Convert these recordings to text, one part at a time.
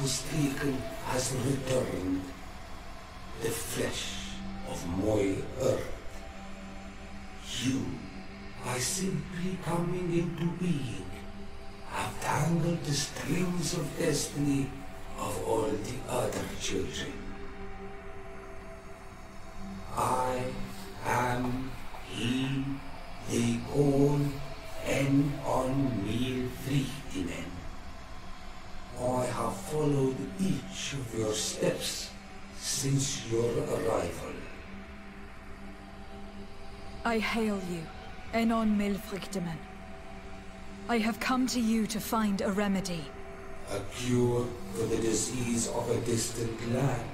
was taken has returned. The flesh of my earth. You, by simply coming into being, have tangled the strings of destiny of all the other children. I am he they call on Friedman. I have followed each of your steps since your arrival. I hail you, Enon Milfrichteman. I have come to you to find a remedy. A cure for the disease of a distant land.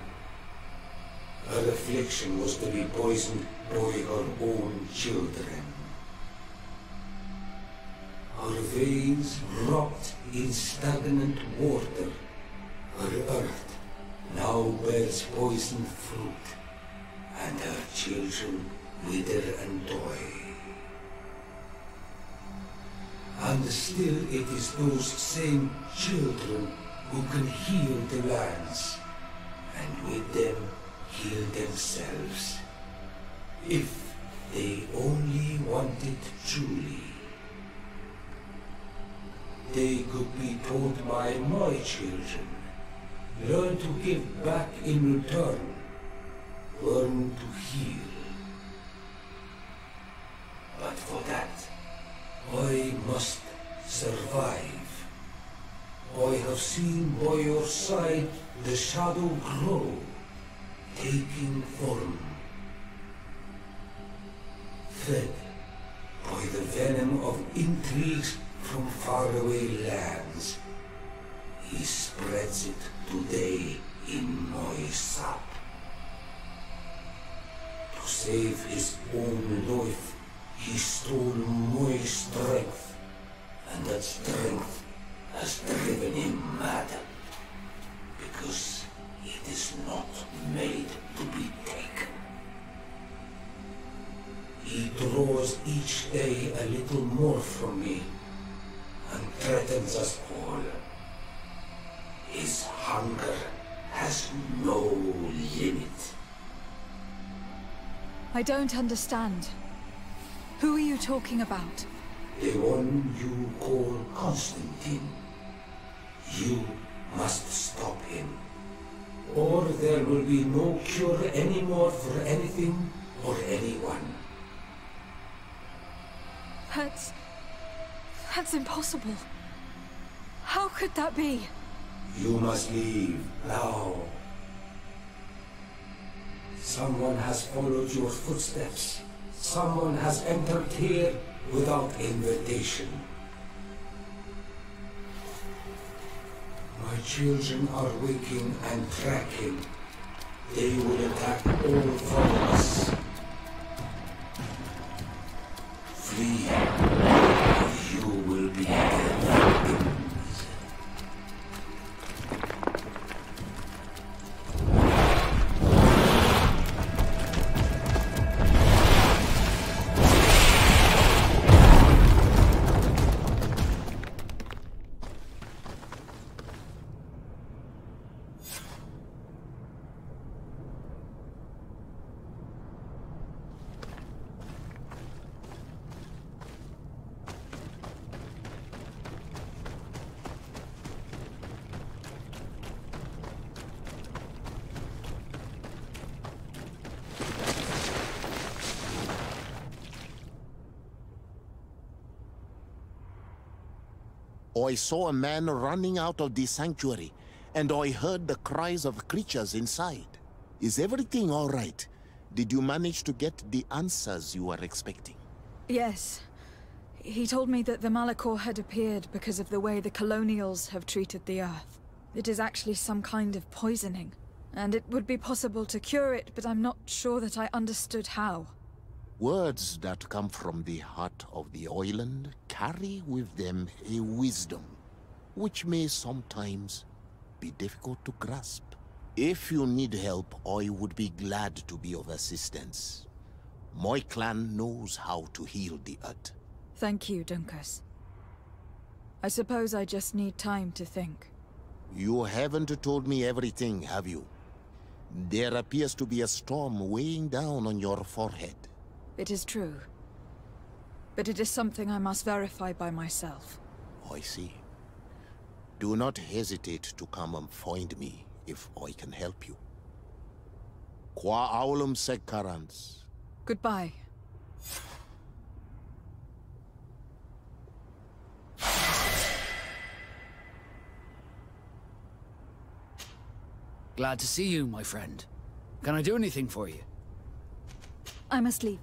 Her affliction was to be poisoned by her own children. Her veins rocked in stagnant water. Her earth now bears poisoned fruit, and her children wither and die. And still it is those same children who can heal the lands, and with them heal themselves, if they only wanted truly. They could be taught by my children, learn to give back in return, learn to heal. But for that, I must survive. I have seen by your side the shadow grow, taking form. Fed by the venom of intrigues from faraway lands, he spreads it today in my sap. To save his own life, he stole my strength, and that strength has driven him mad, because it is not made to be taken. He draws each day a little more from me, and threatens us all. His hunger has no limit. I don't understand. Who are you talking about? The one you call Constantine. You must stop him, or there will be no cure anymore for anything or anyone. That's impossible. How could that be? You must leave now. Someone has followed your footsteps. Someone has entered here without invitation. My children are waking and tracking. They will attack all from us. Flee, or you will be their victims. I saw a man running out of the sanctuary, and I heard the cries of creatures inside. Is everything all right? Did you manage to get the answers you were expecting? Yes. He told me that the Malachor had appeared because of the way the Colonials have treated the Earth. It is actually some kind of poisoning, and it would be possible to cure it, but I'm not sure that I understood how. Words that come from the heart of the island carry with them a wisdom, which may sometimes be difficult to grasp. If you need help, I would be glad to be of assistance. My clan knows how to heal the Earth. Thank you, Dunkus. I suppose I just need time to think. You haven't told me everything, have you? There appears to be a storm weighing down on your forehead. It is true. But it is something I must verify by myself. I see. Do not hesitate to come and find me if I can help you. Qua aulum secarans. Goodbye. Glad to see you, my friend. Can I do anything for you? I must leave.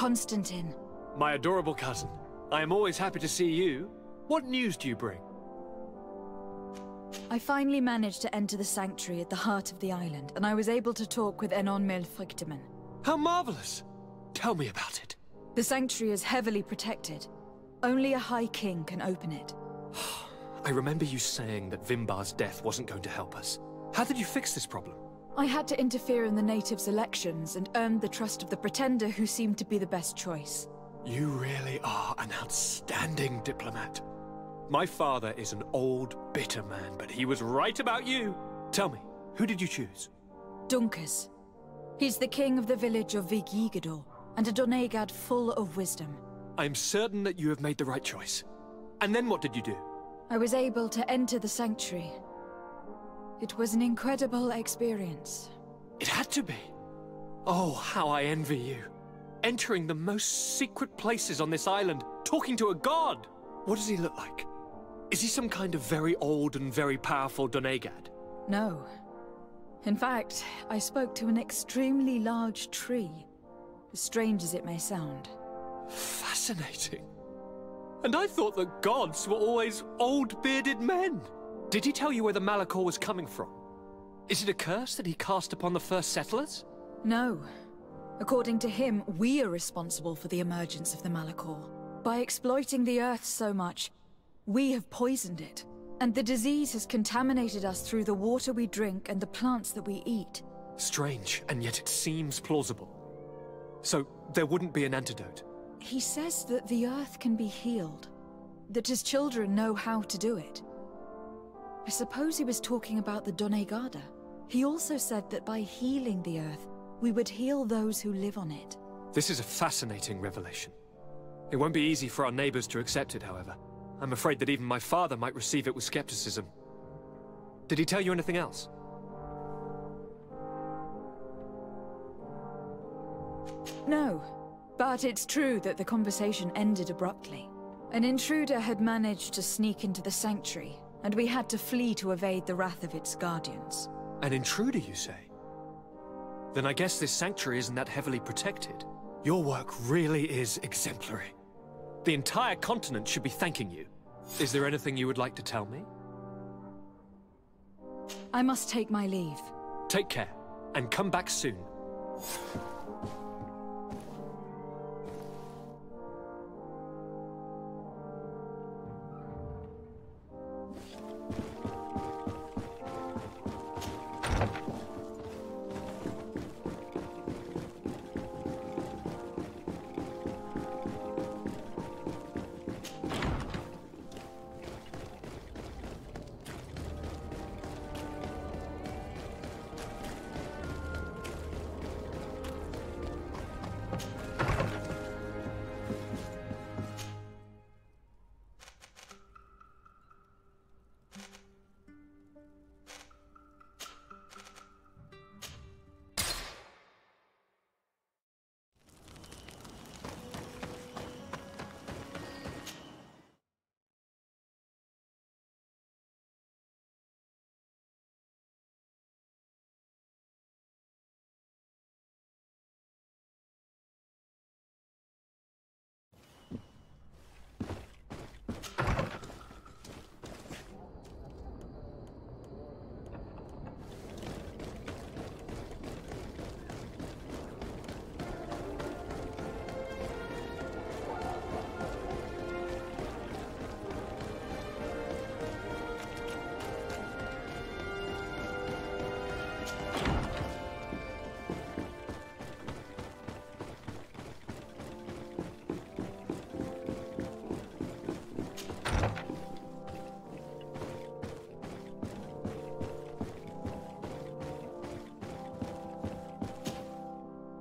Constantine. My adorable cousin. I am always happy to see you. What news do you bring? I finally managed to enter the sanctuary at the heart of the island, and I was able to talk with Enon Melfrichteman. How marvelous! Tell me about it. The sanctuary is heavily protected. Only a High King can open it. I remember you saying that Vimbar's death wasn't going to help us. How did you fix this problem? I had to interfere in the natives' elections and earned the trust of the Pretender, who seemed to be the best choice. You really are an outstanding diplomat. My father is an old, bitter man, but he was right about you. Tell me, who did you choose? Dunkus. He's the king of the village of Vigigador, and a Doneigad full of wisdom. I'm certain that you have made the right choice. And then what did you do? I was able to enter the sanctuary. It was an incredible experience. It had to be. Oh, how I envy you. Entering the most secret places on this island, talking to a god. What does he look like? Is he some kind of very old and very powerful Doneigad? No. In fact, I spoke to an extremely large tree, as strange as it may sound. Fascinating. And I thought that gods were always old, bearded men. Did he tell you where the Malachor was coming from? Is it a curse that he cast upon the first settlers? No. According to him, we are responsible for the emergence of the Malachor. By exploiting the Earth so much, we have poisoned it. And the disease has contaminated us through the water we drink and the plants that we eat. Strange, and yet it seems plausible. So, there wouldn't be an antidote? He says that the Earth can be healed. That his children know how to do it. I suppose he was talking about the Doneigada. He also said that by healing the Earth, we would heal those who live on it. This is a fascinating revelation. It won't be easy for our neighbors to accept it, however. I'm afraid that even my father might receive it with skepticism. Did he tell you anything else? No, but it's true that the conversation ended abruptly. An intruder had managed to sneak into the sanctuary, and we had to flee to evade the wrath of its guardians. An intruder, you say? Then I guess this sanctuary isn't that heavily protected. Your work really is exemplary. The entire continent should be thanking you. Is there anything you would like to tell me? I must take my leave. Take care, and come back soon.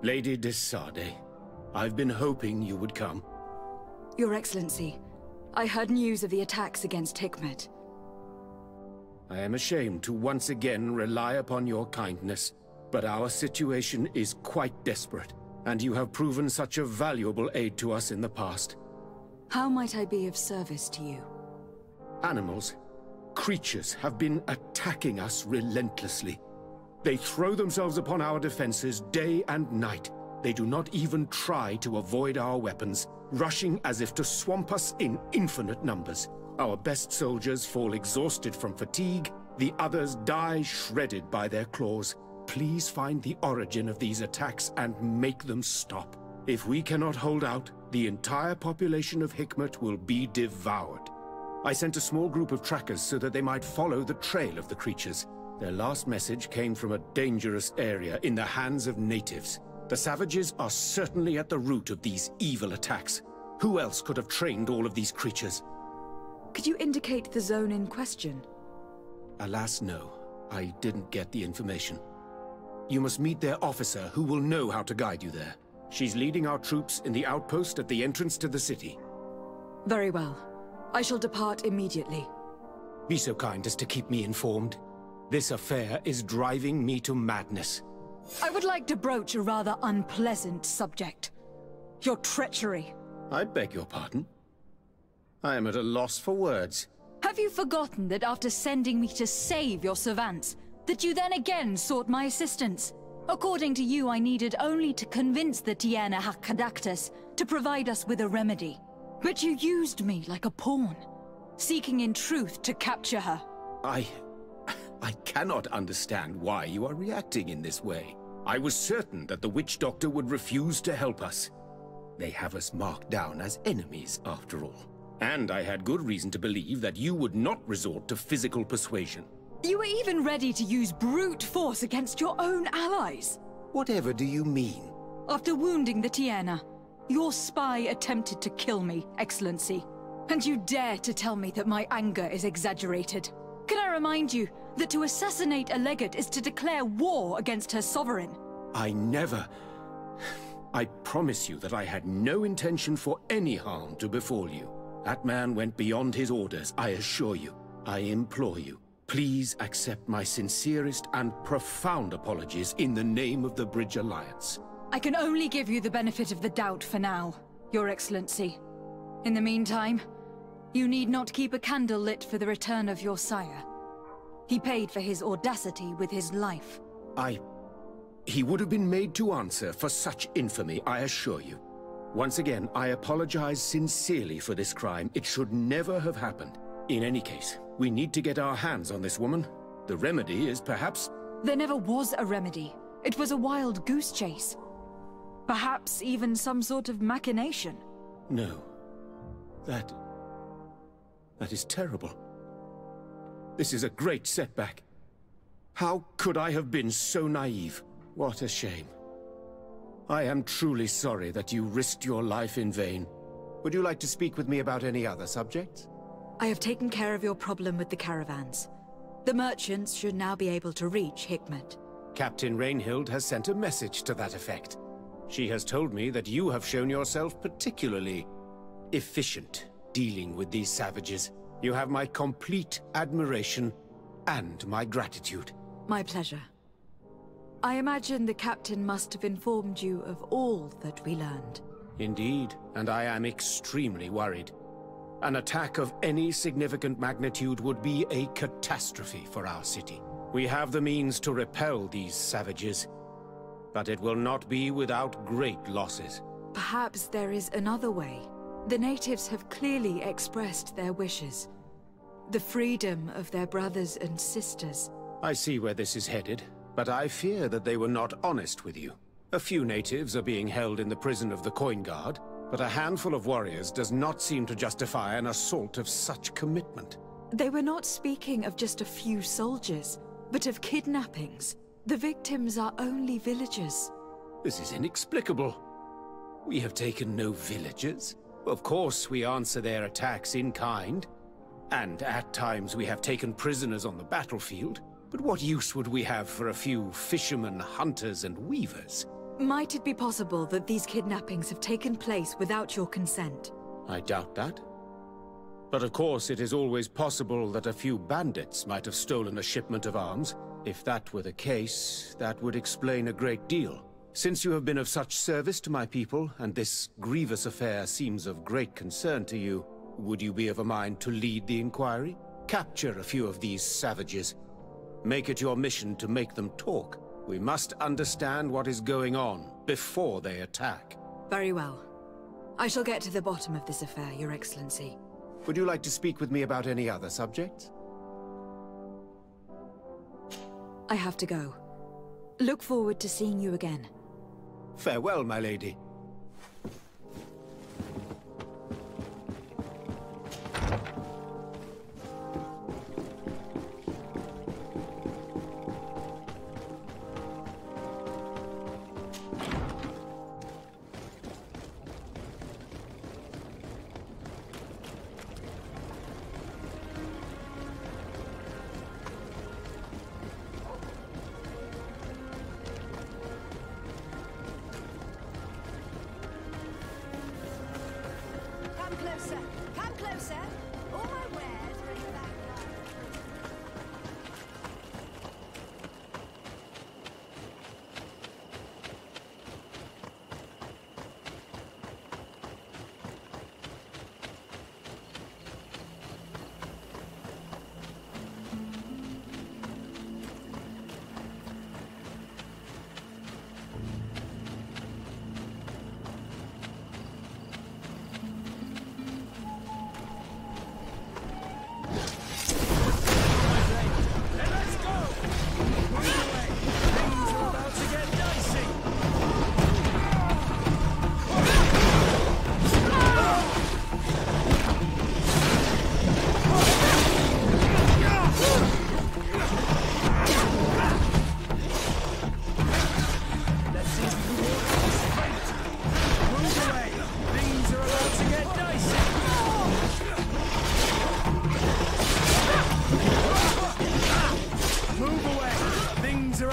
Lady de Sade, I've been hoping you would come. Your Excellency, I heard news of the attacks against Hikmet. I am ashamed to once again rely upon your kindness, but our situation is quite desperate, and you have proven such a valuable aid to us in the past. How might I be of service to you? Animals, creatures have been attacking us relentlessly. They throw themselves upon our defenses day and night. They do not even try to avoid our weapons, rushing as if to swamp us in infinite numbers. Our best soldiers fall exhausted from fatigue, the others die shredded by their claws. Please find the origin of these attacks and make them stop. If we cannot hold out, the entire population of Hikmet will be devoured. I sent a small group of trackers so that they might follow the trail of the creatures. Their last message came from a dangerous area in the hands of natives. The savages are certainly at the root of these evil attacks. Who else could have trained all of these creatures? Could you indicate the zone in question? Alas, no. I didn't get the information. You must meet their officer, who will know how to guide you there. She's leading our troops in the outpost at the entrance to the city. Very well. I shall depart immediately. Be so kind as to keep me informed. This affair is driving me to madness. I would like to broach a rather unpleasant subject. Your treachery. I beg your pardon? I am at a loss for words. Have you forgotten that after sending me to save your servants, that you then again sought my assistance? According to you, I needed only to convince the Tiana Hakkadactus to provide us with a remedy. But you used me like a pawn, seeking in truth to capture her. I cannot understand why you are reacting in this way. I was certain that the witch doctor would refuse to help us. They have us marked down as enemies, after all. And I had good reason to believe that you would not resort to physical persuasion. You were even ready to use brute force against your own allies. Whatever do you mean? After wounding the Tiana, your spy attempted to kill me, Excellency. And you dare to tell me that my anger is exaggerated. Can I remind you that to assassinate a legate is to declare war against her sovereign? I promise you that I had no intention for any harm to befall you. That man went beyond his orders, I assure you. I implore you, please accept my sincerest and profound apologies in the name of the Bridge Alliance. I can only give you the benefit of the doubt for now, Your Excellency. In the meantime, you need not keep a candle lit for the return of your sire. He paid for his audacity with his life. He would have been made to answer for such infamy, I assure you. Once again, I apologize sincerely for this crime. It should never have happened. In any case, we need to get our hands on this woman. The remedy is perhaps... There never was a remedy. It was a wild goose chase. Perhaps even some sort of machination. No. That is terrible. This is a great setback. How could I have been so naive? What a shame. I am truly sorry that you risked your life in vain. Would you like to speak with me about any other subjects? I have taken care of your problem with the caravans. The merchants should now be able to reach Hikmet. Captain Rainhild has sent a message to that effect. She has told me that you have shown yourself particularly efficient dealing with these savages. You have my complete admiration and my gratitude. My pleasure. I imagine the captain must have informed you of all that we learned. Indeed, and I am extremely worried. An attack of any significant magnitude would be a catastrophe for our city. We have the means to repel these savages, but it will not be without great losses. Perhaps there is another way. The natives have clearly expressed their wishes. The freedom of their brothers and sisters. I see where this is headed, but I fear that they were not honest with you. A few natives are being held in the prison of the Coin Guard, but a handful of warriors does not seem to justify an assault of such commitment. They were not speaking of just a few soldiers, but of kidnappings. The victims are only villagers. This is inexplicable. We have taken no villagers. Of course, we answer their attacks in kind. And at times we have taken prisoners on the battlefield. But what use would we have for a few fishermen, hunters, and weavers? Might it be possible that these kidnappings have taken place without your consent? I doubt that. But of course, it is always possible that a few bandits might have stolen a shipment of arms. If that were the case, that would explain a great deal. Since you have been of such service to my people, and this grievous affair seems of great concern to you, would you be of a mind to lead the inquiry? Capture a few of these savages. Make it your mission to make them talk. We must understand what is going on before they attack. Very well. I shall get to the bottom of this affair, Your Excellency. Would you like to speak with me about any other subjects? I have to go. Look forward to seeing you again. Farewell, my lady. Come closer. All my wares are in the back garden.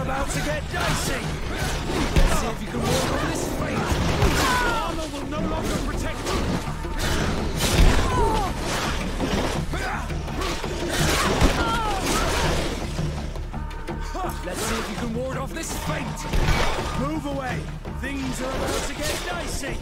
about to get dicey. Let's see if you can walk over this fate. Armor will no longer protect you. Let's see if you can ward off this fate. Move away. Things are about to get dicey.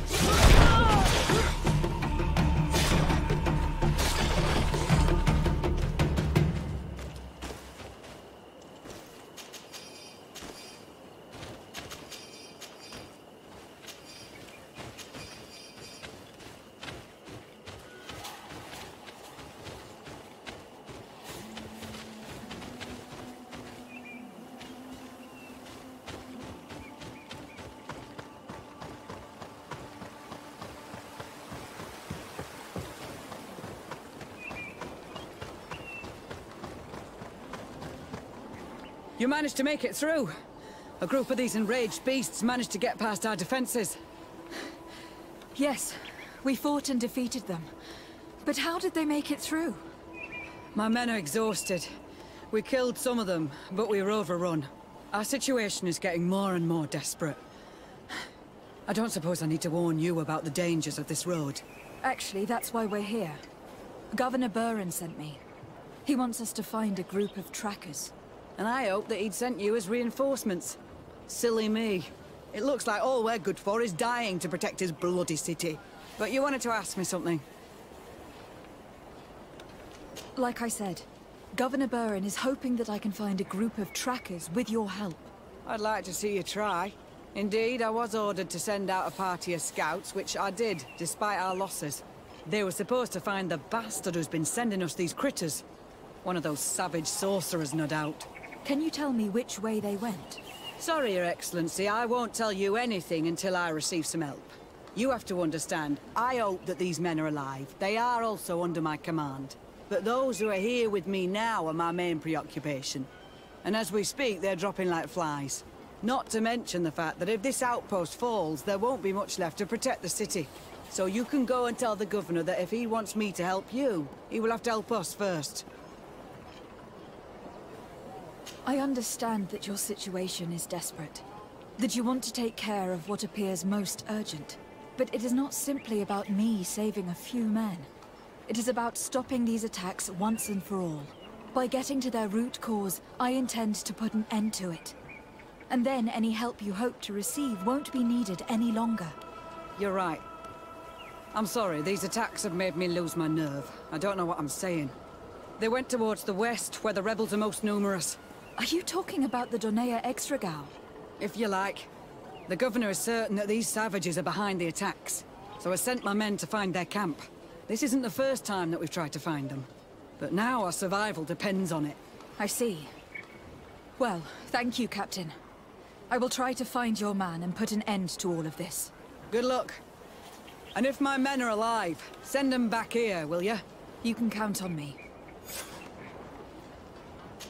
You managed to make it through. A group of these enraged beasts managed to get past our defenses. Yes, we fought and defeated them. But how did they make it through? My men are exhausted. We killed some of them, but we were overrun. Our situation is getting more and more desperate. I don't suppose I need to warn you about the dangers of this road. Actually, that's why we're here. Governor Buren sent me. He wants us to find a group of trackers. And I hope that he'd sent you as reinforcements. Silly me. It looks like all we're good for is dying to protect his bloody city. But you wanted to ask me something. Like I said, Governor Buren is hoping that I can find a group of trackers with your help. I'd like to see you try. Indeed, I was ordered to send out a party of scouts, which I did, despite our losses. They were supposed to find the bastard who's been sending us these critters. One of those savage sorcerers, no doubt. Can you tell me which way they went? Sorry, Your Excellency, I won't tell you anything until I receive some help. You have to understand, I hope that these men are alive. They are also under my command. But those who are here with me now are my main preoccupation. And as we speak, they're dropping like flies. Not to mention the fact that if this outpost falls, there won't be much left to protect the city. So you can go and tell the governor that if he wants me to help you, he will have to help us first. I understand that your situation is desperate. that you want to take care of what appears most urgent. But it is not simply about me saving a few men. It is about stopping these attacks once and for all. By getting to their root cause, I intend to put an end to it. And then any help you hope to receive won't be needed any longer. You're right. I'm sorry, these attacks have made me lose my nerve. I don't know what I'm saying. They went towards the west, where the rebels are most numerous. Are you talking about the Donea Extragal? If you like. The governor is certain that these savages are behind the attacks, so I sent my men to find their camp. This isn't the first time that we've tried to find them, but now our survival depends on it. I see. Well, thank you, Captain. I will try to find your man and put an end to all of this. Good luck. And if my men are alive, send them back here, will you? You can count on me.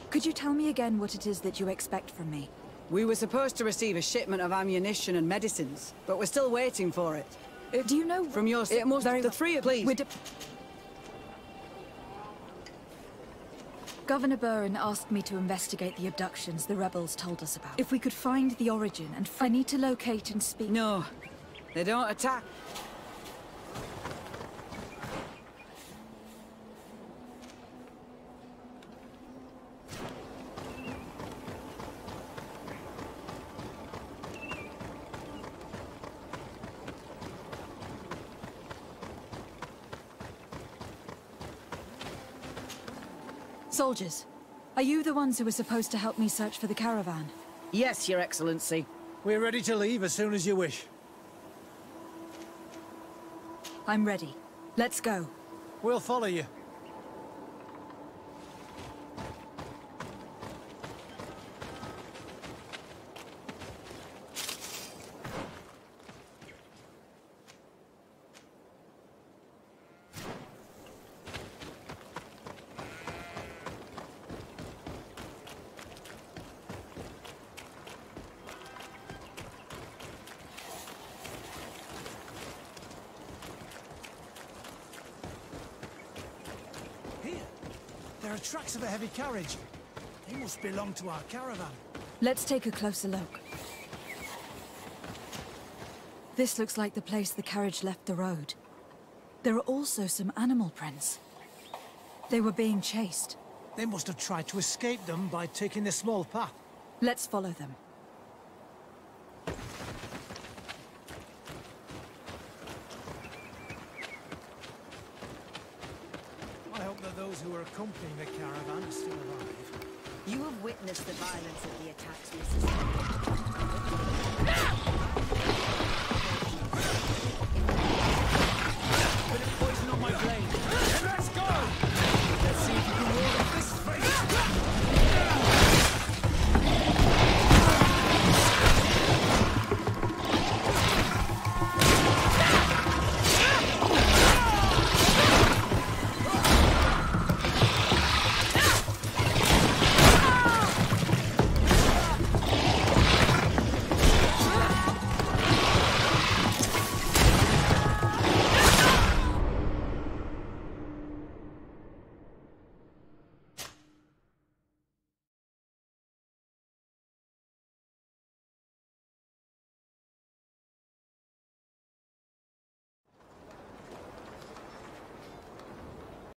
Could you tell me again what it is that you expect from me? We were supposed to receive a shipment of ammunition and medicines, but we're still waiting for it. Do you know from your... It must the three of... Please. Governor Burren asked me to investigate the abductions the rebels told us about. If we could find the origin and... I need to locate and speak... No. They don't attack. Soldiers, are you the ones who were supposed to help me search for the caravan? Yes, Your Excellency. We're ready to leave as soon as you wish. I'm ready. Let's go. We'll follow you. There are tracks of a heavy carriage. They must belong to our caravan. Let's take a closer look. This looks like the place the carriage left the road. There are also some animal prints. They were being chased. They must have tried to escape them by taking the small path. Let's follow them. I hope that those who are accompanying the caravan are still alive. You have witnessed the violence of the attacks we sustained.